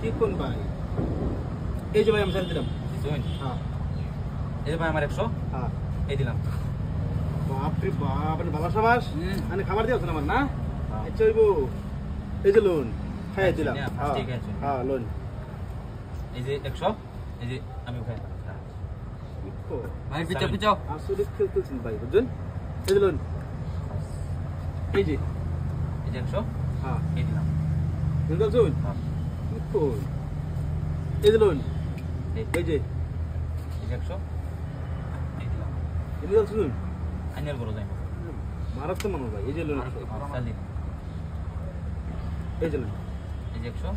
কি কোন ভাই এই যে ভাই আমি ছেড়ে দিলাম জয়েন হ্যাঁ এই যে ভাই আমার 100 হ্যাঁ এই দিলাম বাপ রে বাপ আপনি ভালো সবাস মানে খাবার দিয়েছেন আমার না হ্যাঁ। আচ্ছা হইব এই যে লোন খাইয়ে দিলাম হ্যাঁ, ঠিক আছে। হ্যাঁ লোন এই যে 100 এই যে আমি উঠাই ভাই পিছাও, পিছাও। আসলে খেলতেছেন ভাই বুঝছেন এই যে লোন এই যে এই যে 100 হ্যাঁ এই দিলাম বুঝছেন হ্যাঁ কোন এই যে লোন এই এই যে যে 100 এই দিলাম এই যে শুনুন আইনের বড় যাইবো মারাত্ম মানুষ ভাই এই যে লোন চালি এই যে লোন এই যে 100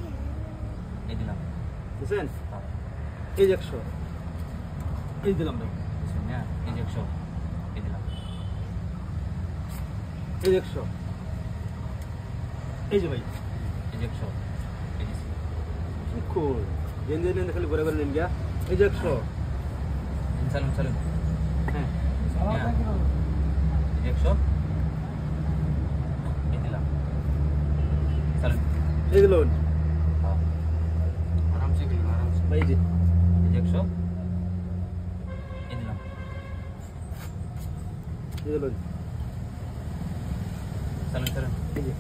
এই দিলাম বুঝছেন হ্যাঁ এই যে 100 এই দিলাম ভাই বুঝছেন না এই যে 100 এই দিলাম এই যে 100 এই যে ভাই এই যে 100 এই দিছি কি কোন দেন দেন খালি ঘুরে ঘুরে নেন গিয়া এই যে 100 চালুন চালুন হ্যাঁ এই যে 100 এই দিলাম চালুন এই যে লোন হ্যাঁ আরামসে গেলেন আরামসে ভাই এই যে এই যে 100 এই দিলাম এই যে লোন চালুন চালুন এই যে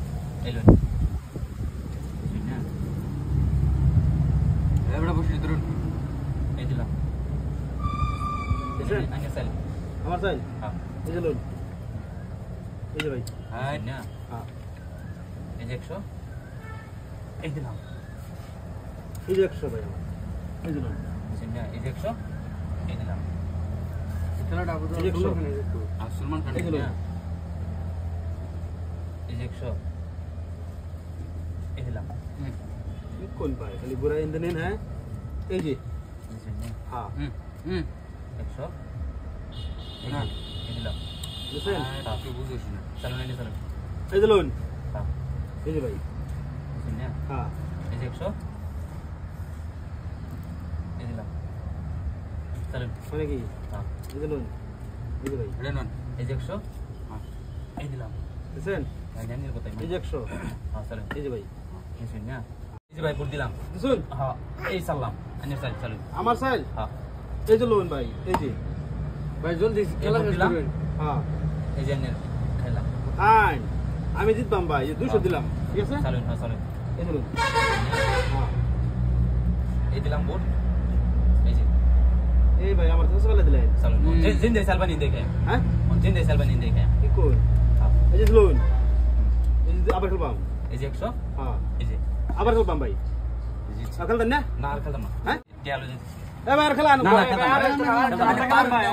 এই লোন হ্যাঁ এবারে বসে ধরুন এই দিলাম বুঝছেন আইনের চালি আমার চাই হ্যাঁ এই যে লোন এই যে ভাই হ্যাঁ না হ্যাঁ এই যে 100 এই দিলাম এই যে 100 ভাই আমার এই যে লোন বুঝছেন না এই যে 100 এই দিলাম খেলাটা বুঝো এই যে 100 আর সলমান খান এই যে লোন এই যে 100 এই দিলাম কি কোন ভাই খালি ঘুরে এনে নেন হ্যাঁ এই যে বুঝছেন না হ্যাঁ হুম 100 এই হ্যাঁ। এই দিলাম বুঝছেন তুই বুঝিস না চালুন এই চালুন এই যে লোন হ্যাঁ এই যে ভাই বুঝছেন না হ্যাঁ এই যে 100 এই দিলাম চালুন মানে কি হ্যাঁ এই যে লোন এই যে ভাই এটা নন এই যে 100 হ্যাঁ এই দিলাম বুঝছেন জানির কথাই এই যে 100 হ্যাঁ চালুন এই যে ভাই বুঝছেন না এই যে ভাই ভোট দিলাম বুঝছেন হ্যাঁ এই চাললাম আইনের চাল চালুন আমার চাই হ্যাঁ এই যে লোন ভাই এই যে ভাই জলদি খেলা শেষ দিলাম? করবেন হ্যাঁ এই যে আইনের খাইলাম আইন আমি জিতবাম ভাই এই 200 দিলাম ঠিক আছে চালুন হ্যাঁ চালুন এই যে লোন হ্যাঁ এই দিলাম ভোট এই যে এই ভাই আমার কাছে বেলা দিলেন চালুন হুম। জিন্দে সালবানি দেখে হ্যাঁ জিন্দে সালবানি দেখে কি কোন হ্যাঁ এই যে লোন এই যে আবার খেলবাম এই যে 100 হ্যাঁ এই যে আবার খেলবাম ভাই আর খেলতেন না না আর খেলতাম না হ্যাঁ গেল যে এবার খেলা না না খেলতাম না। ভাই